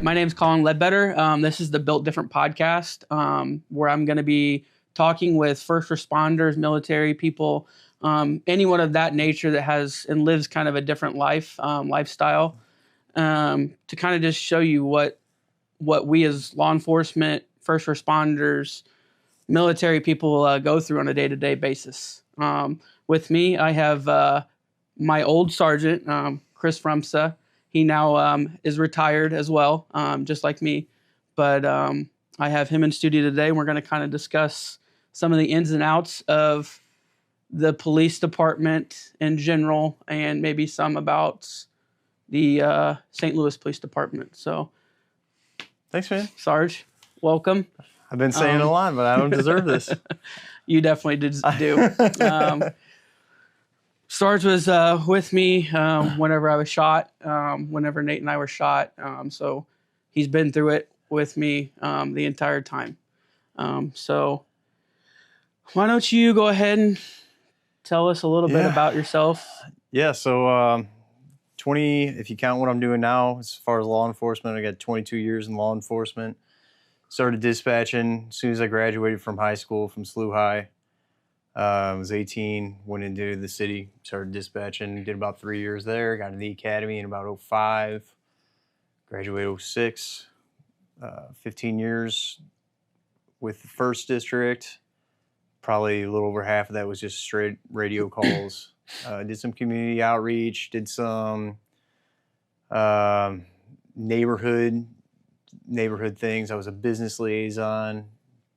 My name's Colin Ledbetter. This is the Built Different podcast, where I'm going to be talking with first responders, military people, anyone of that nature that has and lives kind of a different lifestyle, to kind of just show you what we as law enforcement, first responders, military people go through on a day-to-day basis. With me, I have my old sergeant, Chris Rumpsa. He now is retired as well, just like me. But I have him in studio today, and we're going to kind of discuss some of the ins and outs of the police department in general, and maybe some about the St. Louis Police Department. So, thanks, man. Sarge, welcome. I've been saying a lot, but I don't deserve this. You definitely do. Sarge was with me whenever I was shot, whenever Nate and I were shot. So he's been through it with me the entire time. So why don't you go ahead and tell us a little bit about yourself? Yeah, so 20, if you count what I'm doing now, as far as law enforcement, I got 22 years in law enforcement. Started dispatching as soon as I graduated from high school, from SLU High. I was 18, went into the city, started dispatching, did about 3 years there, got into the academy in about 05, graduated 06, 15 years with the 1st District. Probably a little over half of that was just straight radio calls. Did some community outreach, did some neighborhood things. I was a business liaison,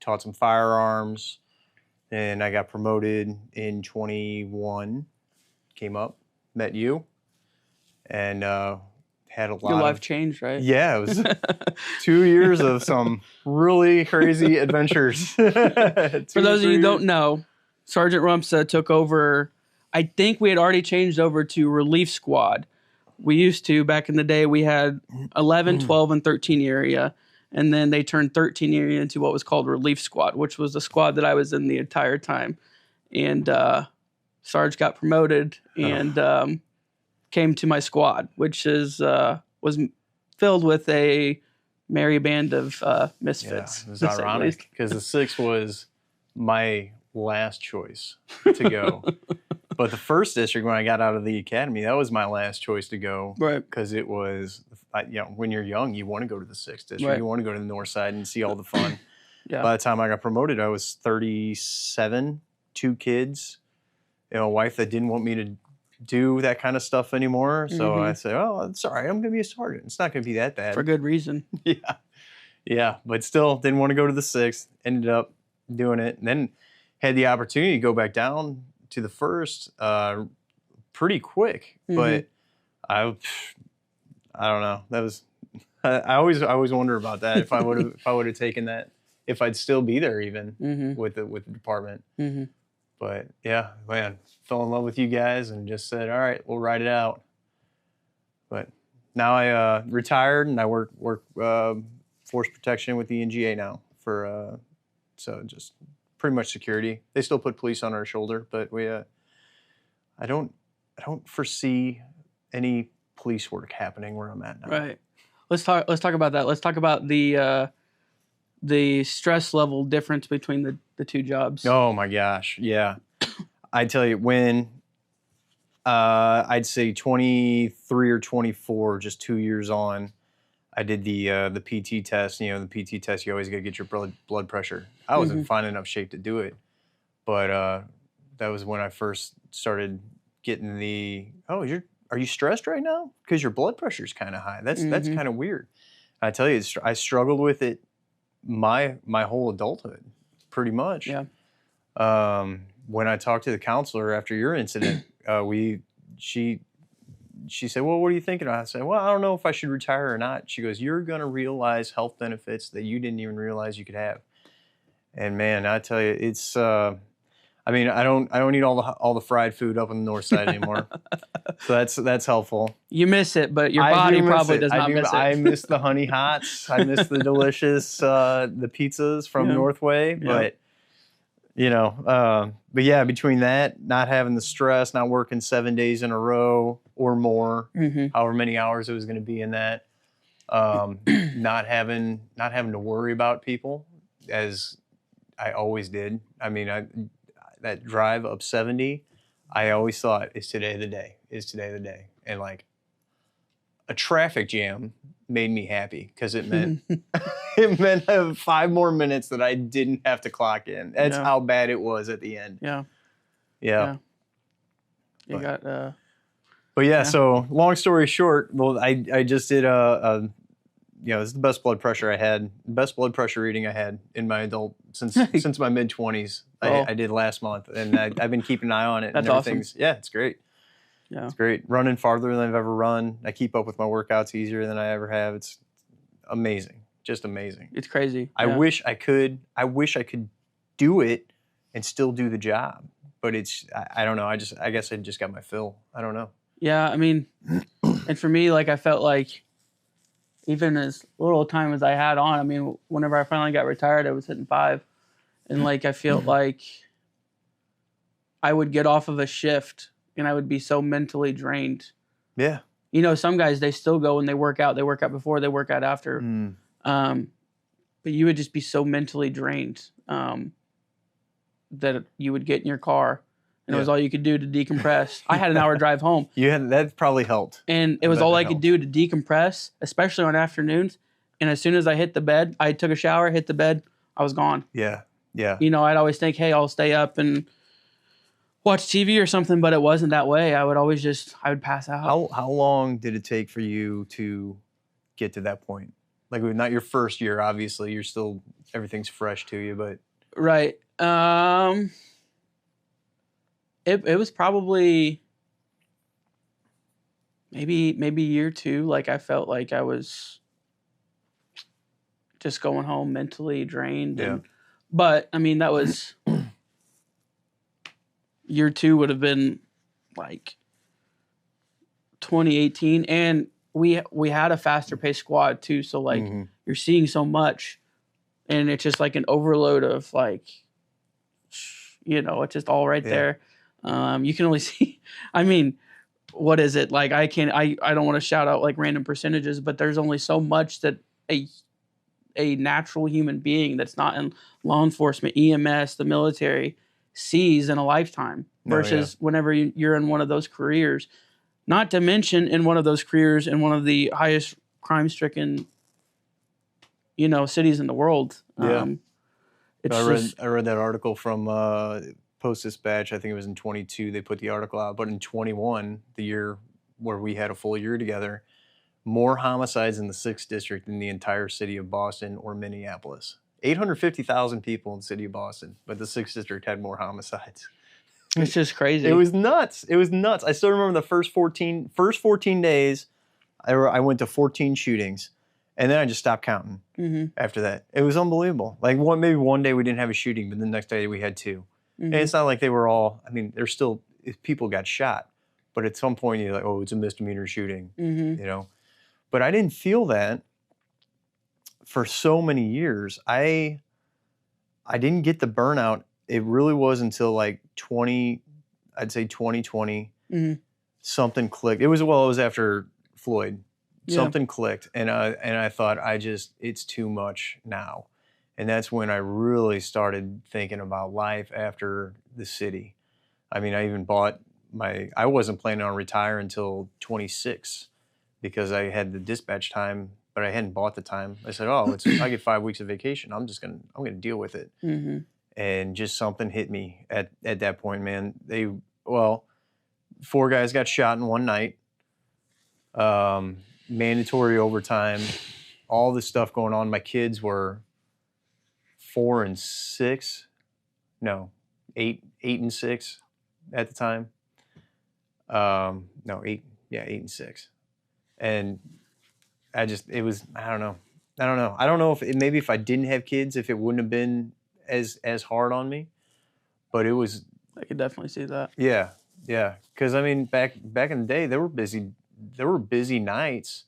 taught some firearms. And I got promoted in 21, came up, met you, and had a lot. Your life changed, right? Yeah, it was 2 years of some really crazy adventures. For those of you who don't know, Sergeant Rumpsa took over. I think we had already changed over to Relief Squad. We used to, back in the day, we had 11, 12, and 13 area. And then they turned 13 area into what was called Relief Squad, which was the squad that I was in the entire time. And Sarge got promoted and came to my squad, which was filled with a merry band of misfits. Yeah, it was ironic because the 6th was my last choice to go. But the 1st District, when I got out of the academy, that was my last choice to go. Right. Because it was, when you're young, you want to go to the 6th District. Right. You want to go to the north side and see all the fun. Yeah. By the time I got promoted, I was 37, 2 kids, a wife that didn't want me to do that kind of stuff anymore. So I said, oh, it's all right. I'm going to be a sergeant. It's not going to be that bad. For good reason. Yeah. Yeah. But still didn't want to go to the 6th. Ended up doing it. And then had the opportunity to go back down to the 1st pretty quick, but I don't know. That was I always wonder about that if I would have taken that, if I'd still be there even with the department. But yeah, man, fell in love with you guys and just said, all right, we'll ride it out. But now I retired and I work force protection with the NGA now for so just pretty much security. They still put police on our shoulder, but we I don't foresee any police work happening where I'm at now. Right. Let's talk about that. Let's talk about the stress level difference between the two jobs. Oh my gosh, yeah. I tell you, when I'd say 23 or 24, just 2 years on, I did the PT test. The PT test, you always got to get your blood pressure. I was in fine enough shape to do it, but that was when I first started getting are you stressed right now? Because your blood pressure is kind of high. That's kind of weird. I tell you, I struggled with it my whole adulthood, pretty much. Yeah. When I talked to the counselor after your incident, she said, well, what are you thinking? I said, well, I don't know if I should retire or not. She goes, you're going to realize health benefits that you didn't even realize you could have. And man, I tell you, it's, I don't eat all the fried food up on the north side anymore. So that's helpful. You miss it, but your body probably does not miss it. I miss the honey hots. I miss the delicious, the pizzas from Northway, but But yeah, between that, not having the stress, not working 7 days in a row or more, however many hours it was going to be in that, not having to worry about people as I always did. I mean, that drive up 70, I always thought, is today the day? Is today the day? And like a traffic jam made me happy because it meant it meant 5 more minutes that I didn't have to clock in. That's how bad it was at the end. Yeah. But yeah, so long story short, well, I just did this is the best blood pressure reading I had in my adult since my mid-20s. I did last month, and I've been keeping an eye on it. That's and everything's awesome. Yeah, it's great. Yeah, it's great. Running farther than I've ever run. I keep up with my workouts easier than I ever have. It's amazing, just amazing. It's crazy. I wish I could do it and still do the job, but I don't know. I guess I just got my fill. I don't know. Yeah, I mean, and for me, like I felt like even as little time as I had on, I mean, whenever I finally got retired, I was hitting 5, and like I felt like I would get off of a shift and I would be so mentally drained. Yeah. Some guys, they still go and they work out. They work out before, they work out after. But you would just be so mentally drained that you would get in your car and it was all you could do to decompress. I had an hour drive home. That probably helped. And it was all I could do to decompress, especially on afternoons. And as soon as I hit the bed, I took a shower, hit the bed, I was gone. Yeah. Yeah. I'd always think, hey, I'll stay up and watch TV or something, but it wasn't that way. I would pass out. How long did it take for you to get to that point? Like, not your first year, obviously. You're still, everything's fresh to you, but. Right. It was probably maybe year 2. Like I felt like I was just going home mentally drained. But I mean, that was year 2 would have been like 2018, and we had a faster paced squad too. So like you're seeing so much, and it's just like an overload of like, it's just all right there. You can only see, I mean, what is it? Like I don't want to shout out like random percentages, but there's only so much that a natural human being that's not in law enforcement, EMS, the military sees in a lifetime versus whenever you're in one of those careers, not to mention in one of those careers in one of the highest crime-stricken, cities in the world. I read that article from Post-Dispatch. I think it was in 22 they put the article out, but in 21, the year where we had a full year together, more homicides in the 6th district than the entire city of Boston or Minneapolis. 850,000 people in the city of Boston, but the 6th district had more homicides. It's just crazy. It was nuts. I still remember the first 14 days, I went to 14 shootings, and then I just stopped counting after that. It was unbelievable. Like maybe one day we didn't have a shooting, but the next day we had 2. And it's not like they were all, I mean, there's still, people got shot, but at some point you're like, oh, it's a misdemeanor shooting, But I didn't feel that for so many years. I didn't get the burnout. It really was until like 2020, something clicked. It was after Floyd. Something clicked, and I thought, it's too much now. And that's when I really started thinking about life after the city. I mean, I even I wasn't planning on retiring until 26 because I had the dispatch time, but I hadn't bought the time. I said, I get 5 weeks of vacation. I'm gonna deal with it. And just something hit me at that point, man. 4 guys got shot in one night. Mandatory overtime, all this stuff going on. My kids were 4 and 6, no, 8 and 6 at the time. 8 and 6. And I don't know. I don't know if I didn't have kids, if it wouldn't have been as hard on me, but it was. I could definitely see that. Yeah. Because I mean, back in the day, there were busy nights,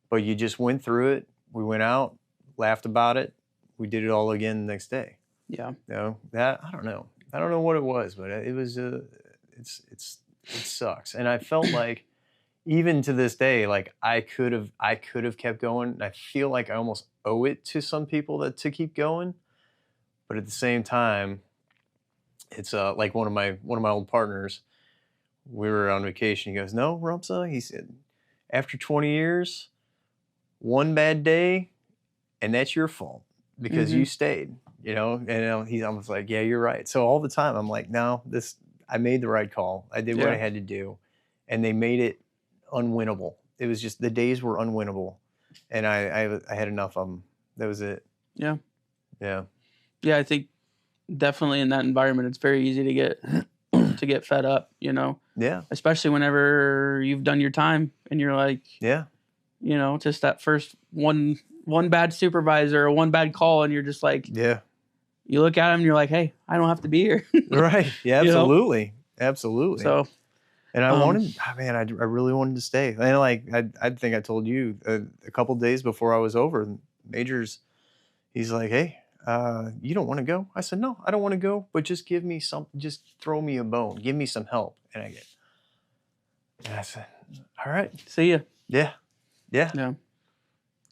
but you just went through it. We went out, laughed about it. We did it all again the next day. Yeah. You know, that I don't know. I don't know what it was, but it was it sucks. And I felt like even to this day, like I could have kept going. And I feel like I almost owe it to some people to keep going. But at the same time, it's like one of my old partners. We were on vacation. He goes, "No, Rumpsa," he said, "after 20 years, one bad day, and that's your fault because you stayed." You know, and I was like, "Yeah, you're right." So all the time, I'm like, "No, I made the right call. I did what I had to do," and they made it unwinnable. It was just the days were unwinnable, and I had enough of them. That was it. Yeah. Yeah. Yeah, I think definitely in that environment, it's very easy to get fed up, you know? Yeah. Especially whenever you've done your time and you're like, yeah, you know, just that first one bad supervisor or one bad call, and you're just like, yeah, you look at him and you're like, hey, I don't have to be here. right. Yeah, absolutely. You know? Absolutely. So, and I wanted, man, I really wanted to stay. And like, I think I told you a couple days before I was over, Major's, he's like, "Hey, you don't want to go?" I said, "No, I don't want to go, but just give me just throw me a bone. Give me some help." And I said, "All right. see ya. Yeah. Yeah. Yeah.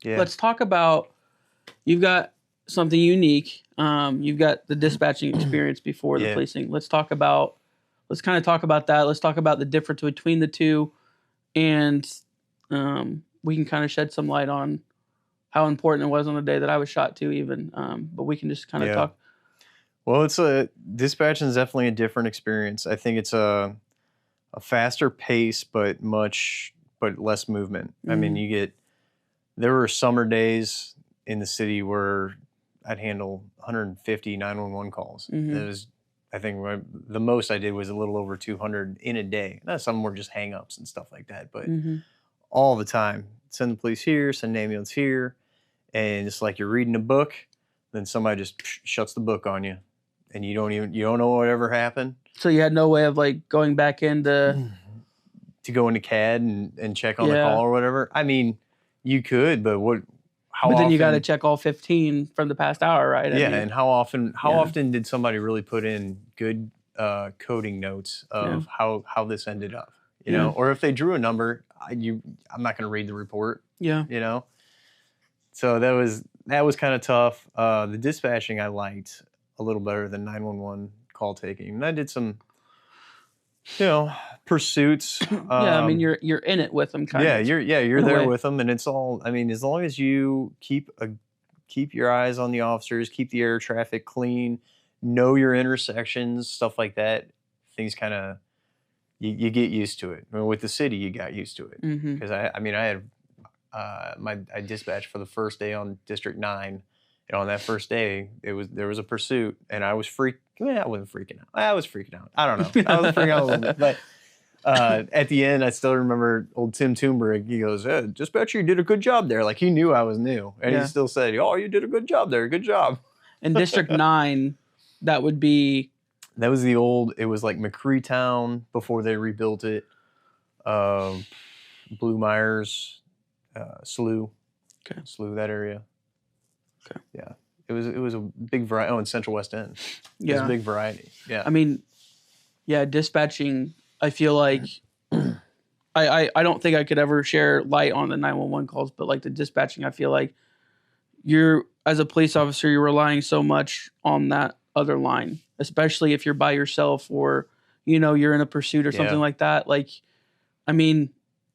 Yeah. Let's talk about, you've got something unique. You've got the dispatching experience before the policing. Let's kind of talk about that. Let's talk about the difference between the two, and we can kind of shed some light on how important it was on the day that I was shot too, even. But we can just kind of talk. Well, dispatching is definitely a different experience. I think it's a faster pace, but less movement. I mean, there were summer days in the city where I'd handle 150 911 calls. It was, I think the most I did was a little over 200 in a day. Now, some were just hang-ups and stuff like that, but all the time. Send the police here, send an ambulance here, and it's like you're reading a book, then somebody just shuts the book on you, and you don't know whatever happened. So you had no way of like going back into to go into CAD and check on the call or whatever. I mean, you could, but But then you got to check all 15 from the past hour, right? Yeah, and how often did somebody really put in good coding notes of how this ended up? You know, or if they drew a number, I'm not going to read the report. Yeah, you know. So that was kind of tough. The dispatching I liked a little better than 911 call taking, and I did some, pursuits. I mean, you're in it with them, kind of. You're there with them, and it's all. I mean, as long as you keep your eyes on the officers, keep the air traffic clean, know your intersections, stuff like that. Things kind of you get used to it. I mean, with the city, you got used to it because I dispatched for the first day on District 9. And on that first day, there was a pursuit, and I was I wasn't freaking out. I was freaking out. I don't know. I was freaking out a little bit. But at the end, I still remember old Tim Toomberg. He goes, "Dispatcher, you did a good job there." Like, he knew I was new. And he still said, "Oh, you did a good job there. Good job." In District 9, that would be... That was the old... It was like McCree Town before they rebuilt it. Blue Myers, Slough. Okay. Slough, that area. Okay. Yeah. It was a big variety. Oh, in Central West End. Yeah. It was a big variety. Yeah. I mean, dispatching, I feel like... I don't think I could ever share light on the 911 calls, but like the dispatching, I feel like as a police officer, you're relying so much on that other line, especially if you're by yourself or, you're in a pursuit or something like that. Like, I mean,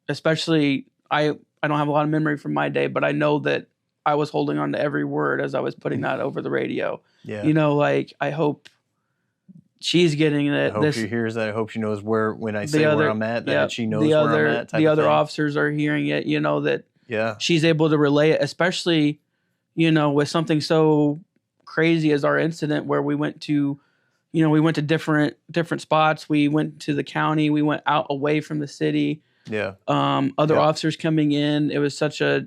especially I don't have a lot of memory from my day, but I know that I was holding on to every word as I was putting that over the radio. Yeah. Like, I hope she's getting it. I hope she hears that. I hope she knows when I say where I'm at, that she knows where I'm at. The other officers are hearing it, that she's able to relay it, especially, with something so crazy as our incident where we went to, different spots. We went to the county. We went out away from the city. Yeah. Other officers coming in. It was such a,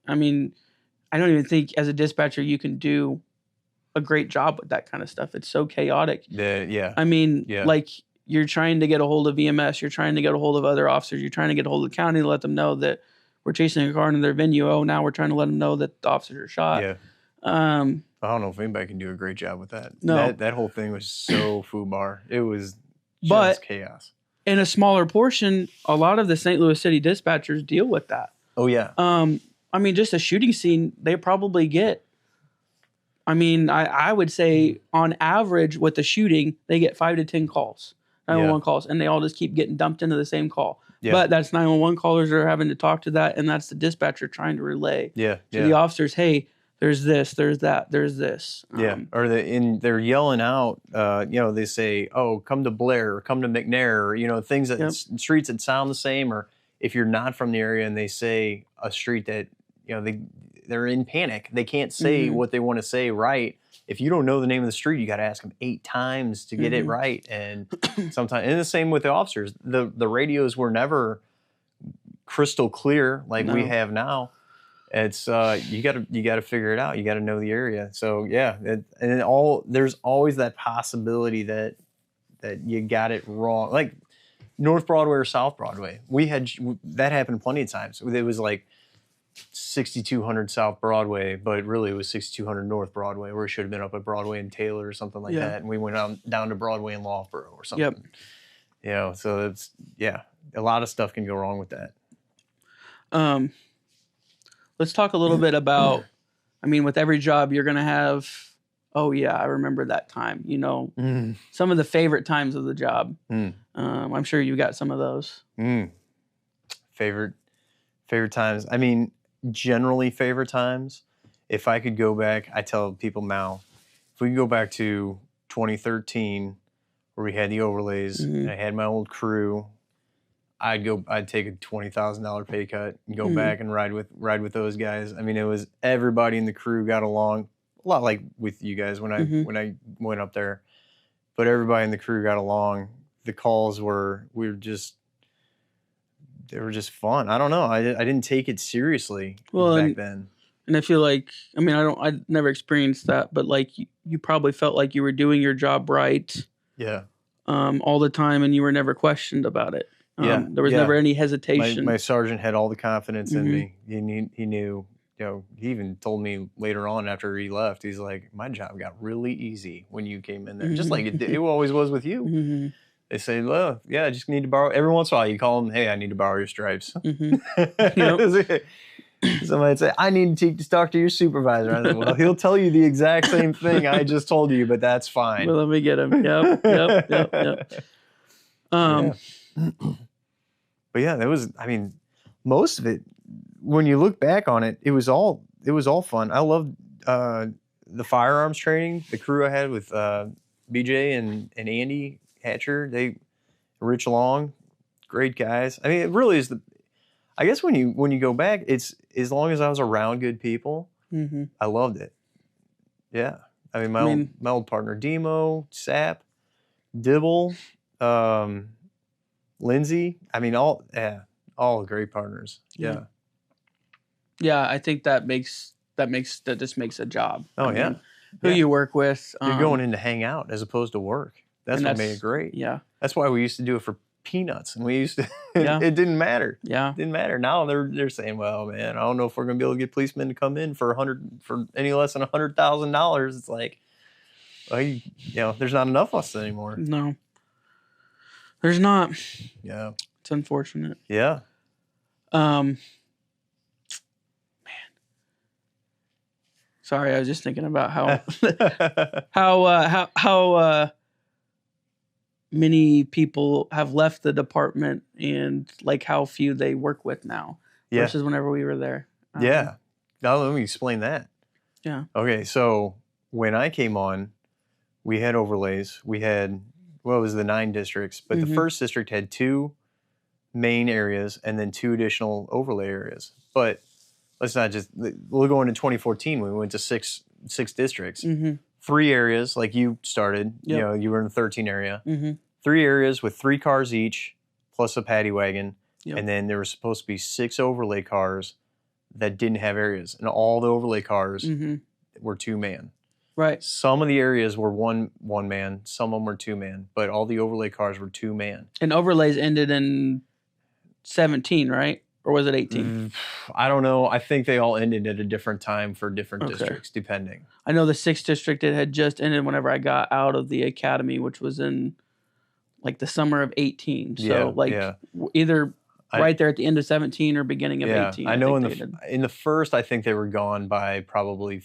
I mean, I don't even think as a dispatcher you can do a great job with that kind of stuff. It's so chaotic. Yeah. I mean, like, you're trying to get a hold of EMS. You're trying to get a hold of other officers. You're trying to get a hold of the county to let them know that we're chasing a car into their venue. Oh, now we're trying to let them know that the officers are shot. Yeah. I don't know if anybody can do a great job with that. No. That whole thing was so foobar. It was But just chaos. In a smaller portion, a lot of the St. Louis City dispatchers deal with that. Oh, yeah. I mean, just a shooting scene, they probably get, I mean, I would say on average with the shooting, they get 5 to 10 calls, 911 calls, and they all just keep getting dumped into the same call. Yeah. But that's 911 callers that are having to talk to that, and that's the dispatcher trying to relay to the officers, hey, there's this, there's that, there's this. Or they're yelling out, they say, oh, come to Blair, or come to McNair, or, things that streets that sound the same, or if you're not from the area and they say a street that, they're in panic. They can't say what they want to say right. If you don't know the name of the street, you got to ask them 8 times to get it right. And sometimes, and the same with the officers, the radios were never crystal clear like we have now. It's you got to figure it out. You got to know the area. So yeah, there's always that possibility that you got it wrong, like North Broadway or South Broadway. We had that happened plenty of times. It was like 6200 South Broadway, but really it was 6200 North Broadway, where it should have been up at Broadway and Taylor or something like that. And we went down to Broadway and Loughborough or something. So it's a lot of stuff can go wrong with that. Let's talk a little bit about, I mean, with every job you're going to have, oh yeah, I remember that time, some of the favorite times of the job. I'm sure you got some of those. Favorite times. I mean, generally favorite times. If I could go back, I tell people now, if we could go back to 2013, where we had the overlays, and I had my old crew, I'd take a $20,000 pay cut and go back and ride with those guys. I mean, it was everybody in the crew got along, a lot like with you guys when I went up there, but everybody in the crew got along. The calls they were just fun. I don't know. I didn't take it seriously back then. And I feel like, I mean, I never experienced that, but like you probably felt like you were doing your job right. Yeah. All the time, and you were never questioned about it. There was never any hesitation. My sergeant had all the confidence in me. He knew, he even told me later on after he left, he's like, my job got really easy when you came in there. Just like it always was with you. They say, well, I just need to borrow. Every once in a while, you call them, hey, I need to borrow your stripes. Somebody'd say, I need to talk to your supervisor. I said, well, he'll tell you the exact same thing I just told you, but that's fine. Well, let me get him. Yep. But yeah, that was, I mean, most of it, when you look back on it, it was all fun. I loved the firearms training, the crew I had with BJ and Andy Hatcher, Rich Long, great guys. I mean, it really is I guess when you go back, it's as long as I was around good people, I loved it. Yeah. I mean, my old partner, Demo, Sap, Dibble, Lindsay. I mean, all great partners. Yeah. Yeah, I think that just makes a job. Oh, yeah. Who you work with. You're going in to hang out as opposed to work. That's what made it great. Yeah. That's why we used to do it for peanuts, and we used to. It didn't matter. Yeah. It didn't matter. Now they're saying, well, man, I don't know if we're gonna be able to get policemen to come in for any less than $100,000. It's like, well, there's not enough of us anymore. No. There's not. Yeah. It's unfortunate. Yeah. Man. Sorry, I was just thinking about how many people have left the department and like how few they work with now versus whenever we were there. Now let me explain that. Yeah. Okay, so when I came on, we had overlays. We had, it was the 9 districts, but the first district had 2 main areas and then 2 additional overlay areas. But let's not just, we'll go into 2014 when we went to six districts. 3 areas, like you started, you were in the 13 area. 3 areas with 3 cars each, plus a paddy wagon. And then there were supposed to be 6 overlay cars that didn't have areas. And all the overlay cars were 2-man. Right. Some of the areas were one man, some of them were 2-man, but all the overlay cars were 2-man. And overlays ended in 17, right? or was it 18? I don't know. I think they all ended at a different time for different Okay. districts, depending. I know the 6th district, it had just ended whenever I got out of the academy, which was in like the summer of 18. So either right there at the end of 17 or beginning of 18. I know in the first, I think they were gone by probably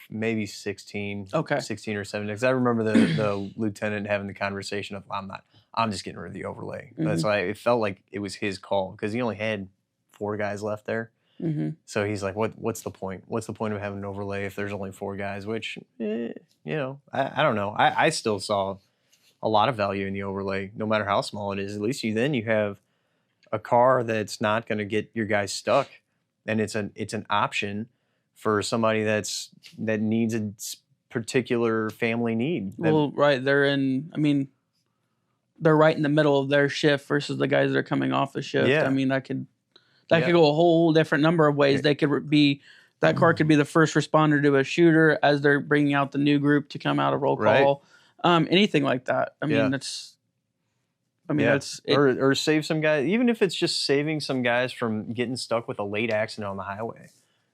maybe 16, 16 or 17. Because I remember the lieutenant having the conversation of, I'm just getting rid of the overlay. That's why it felt like it was his call because he only had 4 guys left there. So he's like, what's the point? What's the point of having an overlay if there's only 4 guys? Which, I don't know. I still saw a lot of value in the overlay, no matter how small it is. At least you have a car that's not going to get your guys stuck, and it's an option for somebody that needs a particular family need. Well, right, they're right in the middle of their shift versus the guys that are coming off the shift. Yeah. I mean, that could go a whole different number of ways. They could be that car could be the first responder to a shooter as they're bringing out the new group to come out of roll call. Anything like that. I mean, or save some guys, even if it's just saving some guys from getting stuck with a late accident on the highway.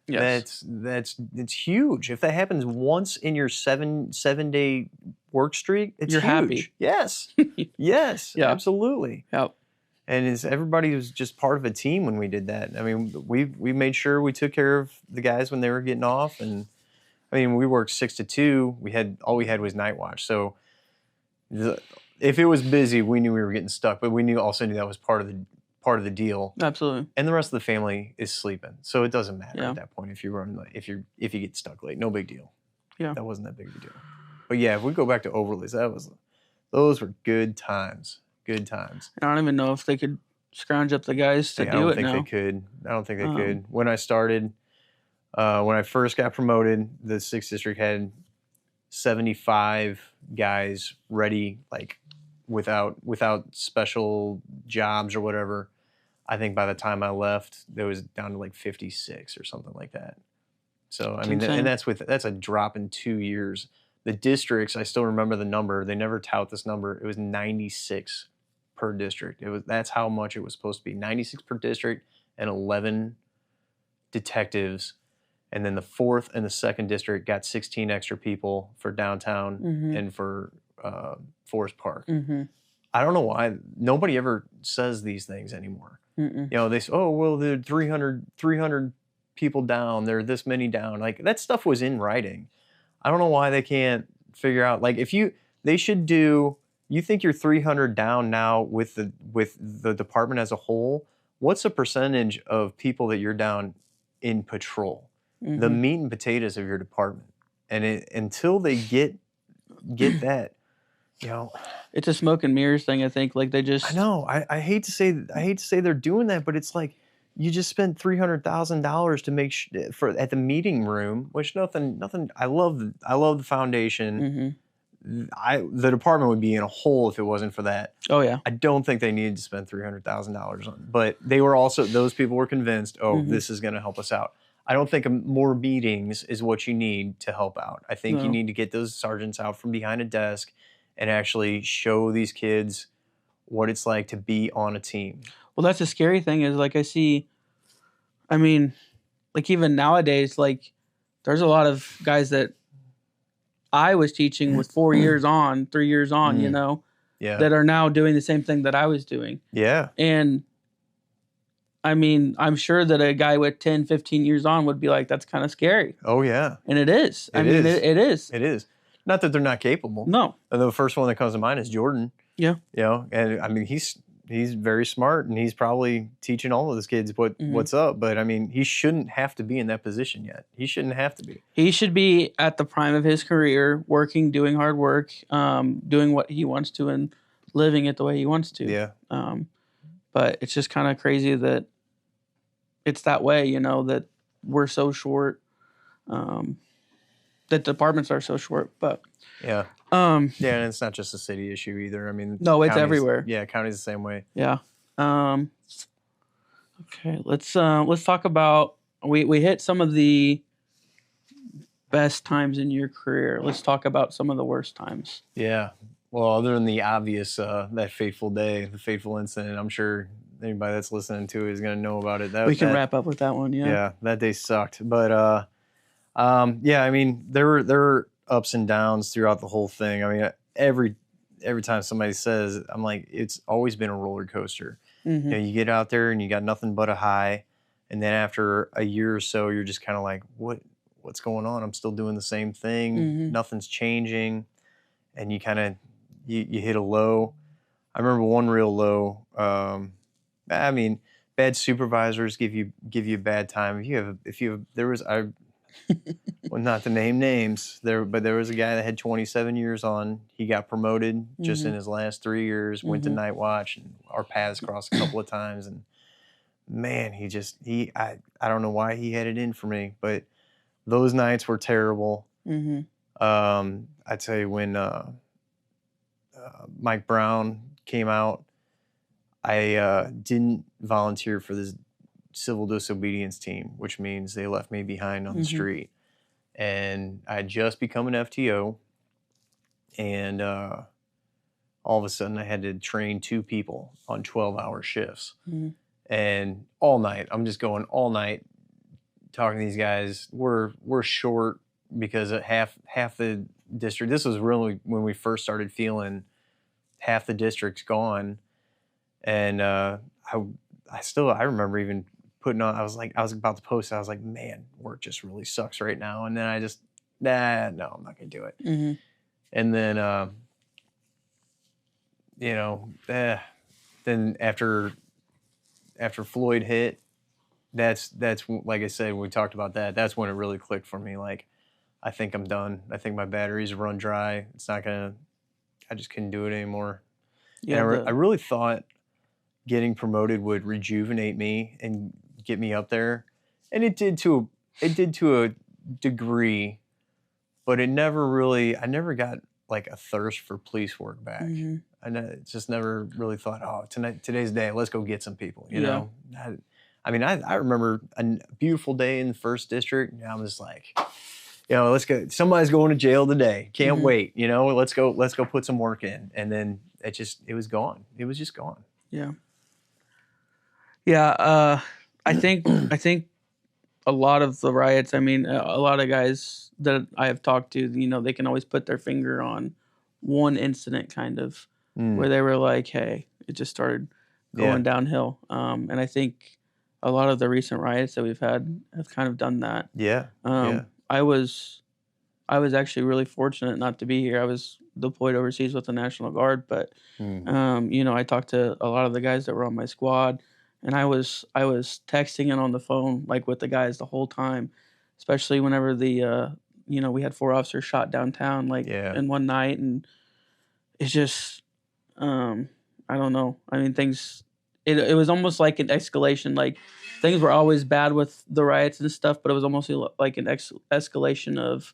Yes. It's huge. If that happens once in your 7-day work streak, you're huge. Happy. Yes. Yes. Yeah. Absolutely. Yep. And everybody was just part of a team when we did that. I mean, we made sure we took care of the guys when they were getting off, and I mean, we worked 6 to 2. All we had was night watch. So if it was busy, we knew we were getting stuck, but we also knew that was part of the deal. Absolutely. And the rest of the family is sleeping, so it doesn't matter at that point if you get stuck late. No big deal. Yeah, that wasn't that big of a deal. But yeah, if we go back to overlays, those were good times. Good times. I don't even know if they could scrounge up the guys to do it now. I don't think they could. When I started, when I first got promoted, the 6th district had 75 guys ready, like without special jobs or whatever. I think by the time I left, there was down to like 56 or something like that. So I mean, and that's a drop in 2 years. The districts, I still remember the number. They never tout this number. It was 96 per district. That's how much it was supposed to be. 96 per district and 11 detectives. And then the 4th and the 2nd district got 16 extra people for downtown and for Forest Park. I don't know why nobody ever says these things anymore. They say, oh, well, there are 300 people down. There are this many down. Like that stuff was in writing. I don't know why they can't figure out. Like they should do. You think you're 300 down now with the department as a whole? What's the percentage of people that you're down in patrol? The meat and potatoes of your department, and until they get that, it's a smoke and mirrors thing. I think like they just. I know. I hate to say they're doing that, but it's like you just spent $300,000 to make at the meeting room, which nothing. I love the foundation. The department would be in a hole if it wasn't for that. Oh yeah. I don't think they needed to spend $300,000 on, but those people were convinced. Oh, this is going to help us out. I don't think more meetings is what you need to help out. I think you need to get those sergeants out from behind a desk and actually show these kids what it's like to be on a team. Well, that's the scary thing is like like even nowadays, like there's a lot of guys that I was teaching with 4 years on, 3 years on, that are now doing the same thing that I was doing. Yeah. And I mean, I'm sure that a guy with 10, 15 years on would be like, that's kind of scary. Oh, yeah. And it is. It is. It is. Not that they're not capable. No. And the first one that comes to mind is Jordan. Yeah. And I mean, he's very smart, and he's probably teaching all of his kids what's up. But I mean, he shouldn't have to be in that position yet. He shouldn't have to be. He should be at the prime of his career, working, doing hard work, doing what he wants to, and living it the way he wants to. Yeah. But it's just kind of crazy that it's that way, that we're so short, that departments are so short. But yeah. And it's not just a city issue either. I mean, no, it's everywhere. Yeah, county's the same way. Yeah. Okay, let's talk about we hit some of the best times in your career. Let's talk about some of the worst times. Yeah. Well, other than the obvious, that fateful day, the fateful incident, I'm sure anybody that's listening to it is going to know about it. We can wrap up with that one. Yeah, that day sucked. But yeah, I mean, there were ups and downs throughout the whole thing. I mean, every time somebody says, I'm like, it's always been a roller coaster. Mm-hmm. You know, you get out there and you got nothing but a high, and then after a year or so, you're just kind of like, what's going on? I'm still doing the same thing. Mm-hmm. Nothing's changing, and you kind of you hit a low. I remember one real low. I mean, bad supervisors give you a bad time. There was well, not to name names but there was a guy that had 27 years on. He got promoted just in his last 3 years. Went to night watch, and our paths crossed a couple of times. And man, I don't know why he had it in for me, but those nights were terrible. I'd say when Mike Brown came out, I didn't volunteer for this civil disobedience team, which means they left me behind on the street. And I had just become an FTO, and all of a sudden I had to train 2 people on 12-hour shifts. And all night, I'm just going all night talking to these guys. We're short because half the district, this was really when we first started feeling half the district's gone. And I remember even putting on, I was about to post it. I was like, man, work just really sucks right now. And then I just, no, I'm not going to do it. And then, then after Floyd hit, that's like I said, when we talked about that, that's when it really clicked for me. Like, I think I'm done. I think my batteries run dry. I just couldn't do it anymore. Yeah, and I really thought getting promoted would rejuvenate me and get me up there, and it did to a degree, but I never got like a thirst for police work back. I just never really thought, oh, today's the day, let's go get some people, you know. I mean, I remember a beautiful day in the 1st district, and I was like, you know, let's go, somebody's going to jail today, can't wait, you know, let's go put some work in. And then it was gone. It was just gone. I think a lot of the riots, I mean, a lot of guys that I have talked to, you know, they can always put their finger on one incident kind of where they were like, hey, it just started going downhill. And I think a lot of the recent riots that we've had have kind of done that. I was actually really fortunate not to be here. I was deployed overseas with the National Guard, but you know, I talked to a lot of the guys that were on my squad, and I was texting and on the phone like with the guys the whole time, especially whenever the you know, we had 4 officers shot downtown like in one night, and it's just I don't know. I mean, it was almost like an escalation. Like, things were always bad with the riots and stuff, but it was almost like an escalation of,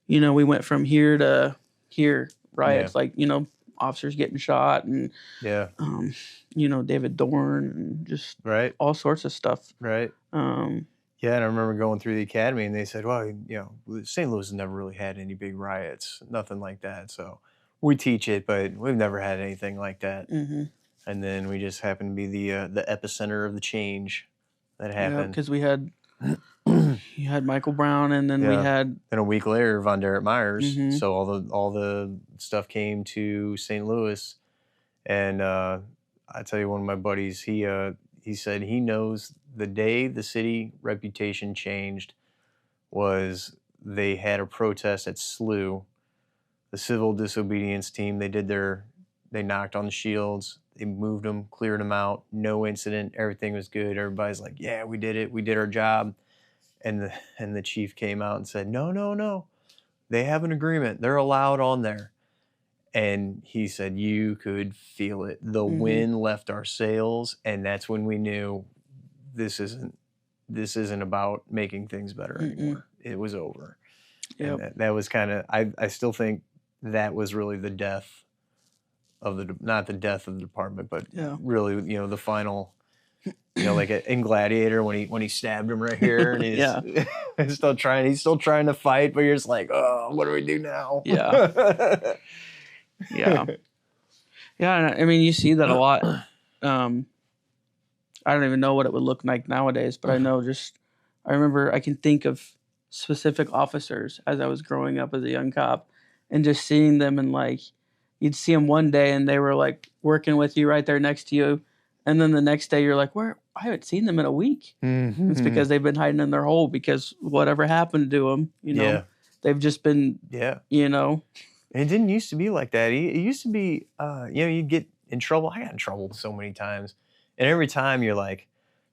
you know, we went from here to here, riots, like, you know, officers getting shot, and you know, David Dorn, and just all sorts of stuff. And I remember going through the academy, and they said, well, you know, St. Louis has never really had any big riots, nothing like that. So we teach it, but we've never had anything like that. And then we just happened to be the epicenter of the change that happened. Because we had you had Michael Brown, and then we had, and a week later Von Derek Myers. So all the stuff came to St. Louis, and I tell you, one of my buddies, he said he knows the day the city reputation changed was they had a protest at SLU, the civil disobedience team. They knocked on the shields. They moved them, cleared them out, no incident, everything was good. Everybody's like, yeah, we did it, we did our job. And the chief came out and said, no, they have an agreement, they're allowed on there. And he said, you could feel it. The wind left our sails, and that's when we knew this isn't about making things better anymore. It was over. And that was kind of, I still think that was really the death of not the death of the department, but really, you know, the final, you know, like in Gladiator when he stabbed him right here, and he's still trying to fight, but you're just like, oh, what do we do now? And I mean, you see that a lot. I don't even know what it would look like nowadays, but I know I remember I can think of specific officers as I was growing up as a young cop and just seeing them and like, you'd see them one day and they were like working with you right there next to you. And then the next day you're like, where? I haven't seen them in a week. Mm-hmm. It's because they've been hiding in their hole because whatever happened to them, they've just been, And it didn't used to be like that. It used to be, you'd get in trouble. I got in trouble so many times. And every time you're like,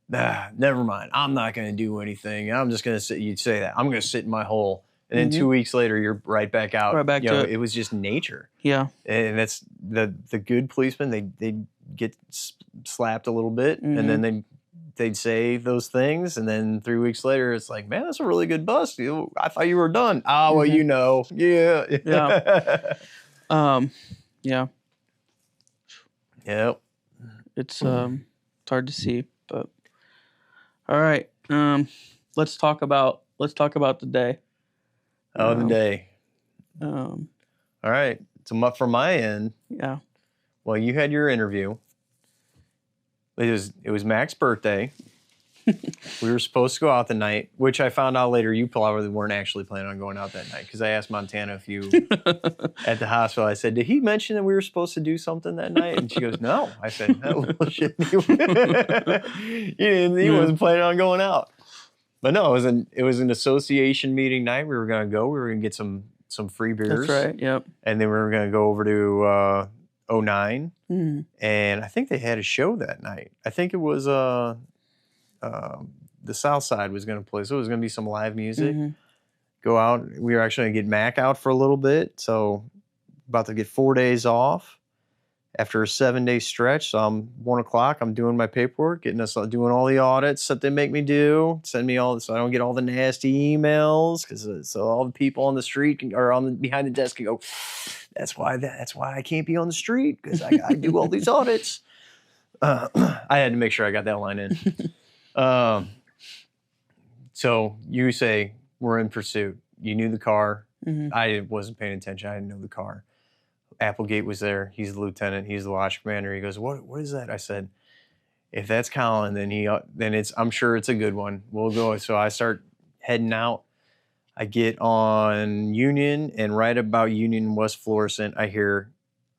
never mind. I'm not going to do anything. I'm just going to sit. You'd say that. I'm going to sit in my hole. And then 2 weeks later, you're right back out. Right back to it. It was just nature. Yeah. And that's the good policemen. They get slapped a little bit, and then they'd say those things, and then 3 weeks later, it's like, man, that's a really good bust. I thought you were done. Ah, well, yeah. Yeah. Yep. It's hard to see, but all right. Let's talk about the day. Oh, the day. All right. So from my end, yeah. Well, you had your interview. It was Mac's birthday. We were supposed to go out the night, which I found out later you probably weren't actually planning on going out that night because I asked Montana if you at the hospital. I said, "Did he mention that we were supposed to do something that night?" And she goes, "No." I said, "No, shit." He wasn't planning on going out. But no, it was an association meeting night. We were going to go. We were going to get some free beers. That's right. Yep. And then we were going to go over to 09. And I think they had a show that night. I think it was the South Side was going to play. So it was going to be some live music. Go out. We were actually going to get Mac out for a little bit. So about to get 4 days off after a 7-day stretch. So I'm 1 o'clock. I'm doing my paperwork, doing all the audits that they make me do. Send me all, so I don't get all the nasty emails so all the people on the street behind the desk can go, that's why I can't be on the street because I do all these audits. I had to make sure I got that line in. So you say we're in pursuit. You knew the car. I wasn't paying attention. I didn't know the car. Applegate was there. He's the lieutenant. He's the watch commander. He goes, "What is that?" I said, "If that's Colin, then I'm sure it's a good one. We'll go." So I start heading out. I get on Union, and right about Union and West Florissant, I hear,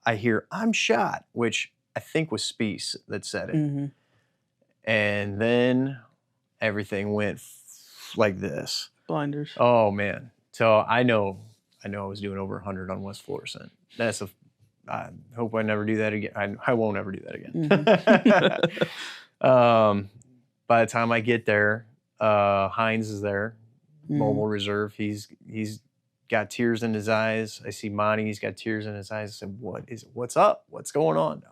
"I'm shot," which I think was Speece that said it. And then everything went like this. Blinders. Oh man! So I know I was doing over 100 on West Florissant. I hope I never do that again. I won't ever do that again. By the time I get there, Hines is there, Mobile Reserve. He's got tears in his eyes. I see Monty. He's got tears in his eyes. I said, "What's up? What's going on?"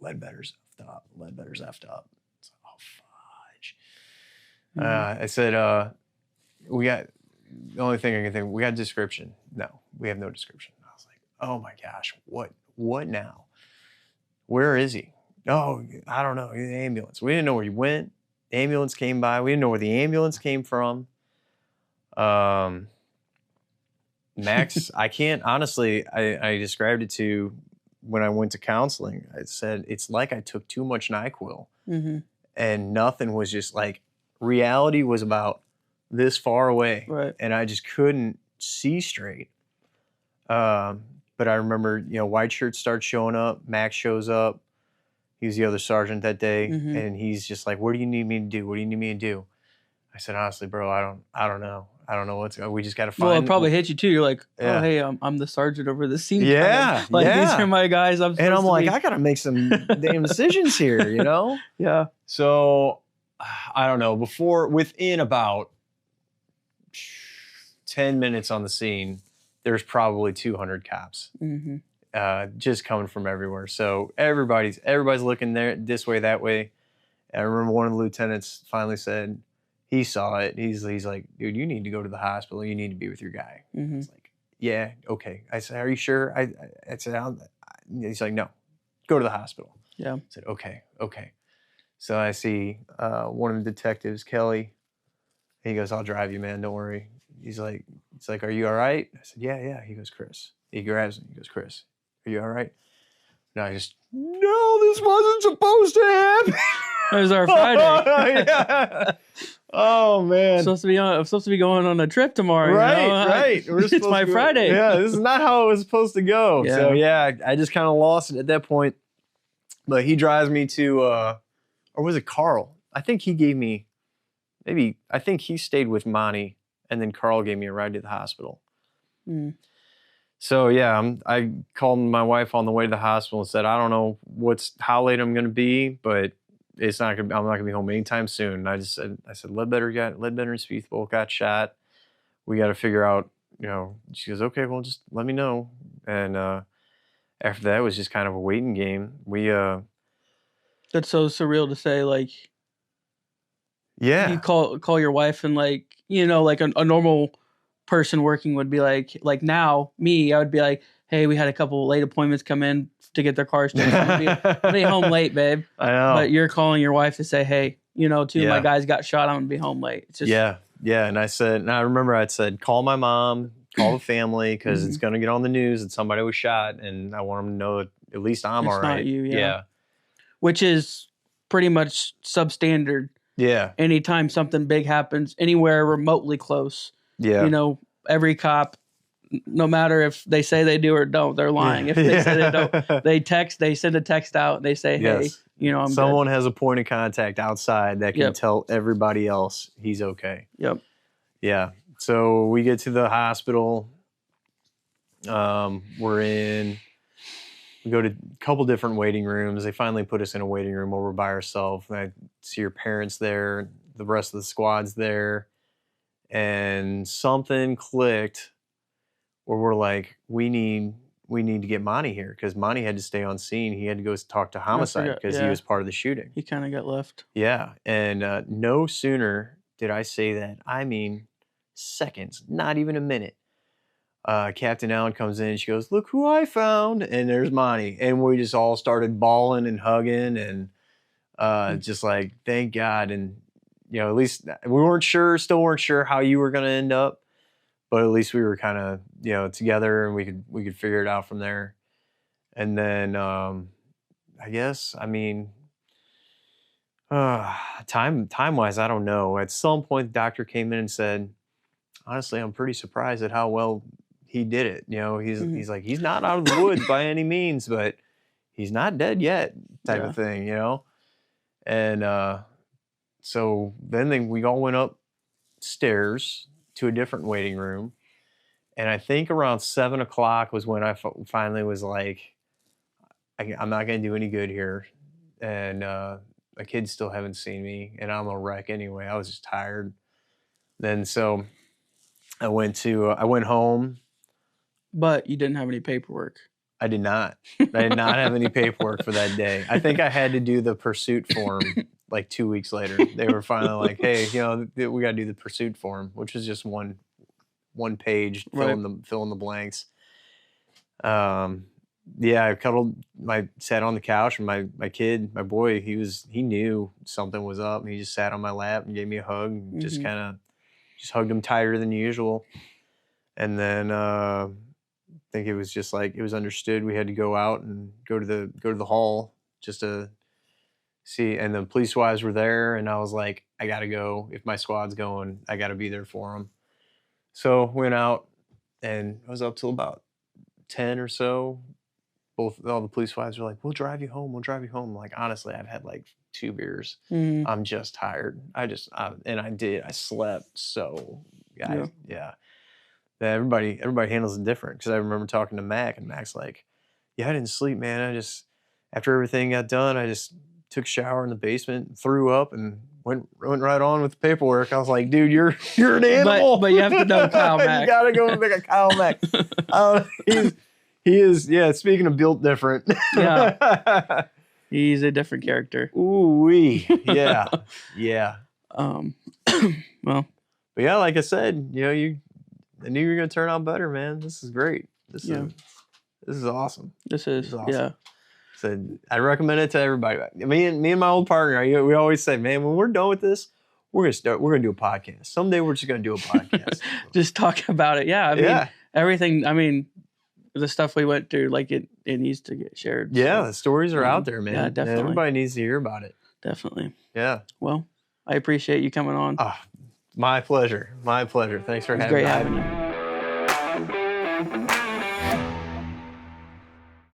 Ledbetter's effed up. Said, "Oh, fudge." I said, "We got the only thing I can think. We got a description. No, we have no description." I was like, "Oh my gosh, what now? Where is he?" "Oh, I don't know. The ambulance." We didn't know where he went. The ambulance came by. We didn't know where the ambulance came from. Max, I can't honestly. I described it to when I went to counseling. I said it's like I took too much NyQuil, and nothing was just like reality was about this far away, right? And I just couldn't see straight. But I remember, white shirts start showing up. Max shows up. He was the other sergeant that day, and he's just like, "What do you need me to do? What do you need me to do?" I said, "Honestly, bro, I don't know. I don't know what's going on. We just got to find." Well, it probably hit you too. You're like, "Oh, hey, I'm the sergeant over the scene." Yeah, these are my guys. And I'm like, I got to make some damn decisions here, Yeah. So I don't know. Within about 10 minutes on the scene, there's probably 200 cops just coming from everywhere. So everybody's looking there this way, that way. And I remember one of the lieutenants finally said, he saw it. He's like, "Dude, you need to go to the hospital. You need to be with your guy." I was like, "Yeah, okay." I said, "Are you sure?" I said, he's like, "No, go to the hospital." Yeah. I said, okay. So I see one of the detectives, Kelly. He goes, "I'll drive you, man. Don't worry." He's like, "Are you all right?" I said, Yeah. He goes, "Chris." He grabs me. He goes, "Chris, are you all right?" And I just, "No, this wasn't supposed to happen." It was our Friday. Yeah. Oh man. I'm supposed to be going on a trip tomorrow. Right, you know? right. It's my Friday. Yeah, this is not how it was supposed to go. Yeah. So yeah, I just kind of lost it at that point. But he drives me to, or was it Carl? I think he gave me, I think he stayed with Monty, and then Carl gave me a ride to the hospital. Mm. So yeah, I called my wife on the way to the hospital and said, I don't know how late I'm going to be, but I'm not going to be home anytime soon. And I said, Ledbetter and Spieth both got shot. We got to figure out, she goes, okay, well, just let me know. And after that, it was just kind of a waiting game. That's so surreal to say, like, yeah, you call your wife and like, like a normal person working would be like now me, I would be like, hey, we had a couple late appointments come in to get their cars fixed. I'll be home late, babe. I know. But you're calling your wife to say, hey, two of Yeah. my guys got shot. I'm gonna be home late. It's just, yeah. And I remember I said, call my mom, call the family, because it's going to get on the news that somebody was shot, and I want them to know that at least I'm all right. Not you, yeah. Which is pretty much substandard. Yeah. Anytime something big happens anywhere remotely close, Yeah. Every cop, no matter if they say they do or don't, they're lying. If they say they don't, they send a text out and they say, hey, I'm someone good. has a point of contact outside that can tell everybody else he's okay. Yep. Yeah. So we get to the hospital. We go to a couple different waiting rooms. They finally put us in a waiting room where we're by ourselves. And I see your parents there, the rest of the squad's there. And something clicked where we're like, we need to get Monty here, because Monty had to stay on scene. He had to go talk to homicide because he was part of the shooting. He kind of got left. Yeah. And no sooner did I say that, I mean, seconds, not even a minute. Captain Allen comes in. She goes, look who I found. And there's Monty. And we just all started bawling and hugging and just like, thank God. And, at least we still weren't sure how you were going to end up. But at least we were kind of, together, and we could figure it out from there. And then, I guess, time-wise, I don't know. At some point, the doctor came in and said, honestly, I'm pretty surprised at how well he did it. He's like, he's not out of the woods by any means, but he's not dead yet, type of thing, And so then we all went upstairs to a different waiting room. And I think around 7 o'clock was when I finally was like, I'm not going to do any good here. And my kids still haven't seen me, and I'm a wreck anyway. I was just tired. Then so I went home. But you didn't have any paperwork. I did not. I did not have any paperwork for that day. I think I had to do the pursuit form like 2 weeks later. They were finally like, hey, we got to do the pursuit form, which was just one page, fill in the blanks. I sat on the couch, and my kid, my boy, he knew something was up. He just sat on my lap and gave me a hug, and just hugged him tighter than usual. And then I think it was just like, it was understood we had to go out and go to the hall just to see. And the police wives were there, and I was like, I gotta go. If my squad's going, I gotta be there for them. So went out, and I was up till about 10 or so. All the police wives were like, we'll drive you home. I'm like, honestly, I've had like 2 beers. I'm just tired. I slept. So yeah. Everybody handles it different. Because I remember talking to Mac, and Mac's like, yeah, I didn't sleep, man. After everything got done, I just took a shower in the basement, threw up, and went right on with the paperwork. I was like, dude, you're an animal. But you have to know Kyle Mack. You gotta go make a Kyle Mack. He is, speaking of built different. Yeah. He's a different character. Ooh-wee. Yeah. Yeah. Well. But yeah, like I said, I knew you were going to turn out better, man. This is great. This is awesome. This is awesome. Yeah. So I recommend it to everybody. Me and my old partner, we always say, man, when we're done with this, we're gonna do a podcast. Someday we're just gonna do a podcast. Just talk about it. Yeah. Everything. The stuff we went through, like it needs to get shared. Yeah, the stories are out there, man. Yeah, definitely. Everybody needs to hear about it. Definitely. Yeah. Well, I appreciate you coming on. My pleasure. My pleasure. Thanks for having me. Great having you.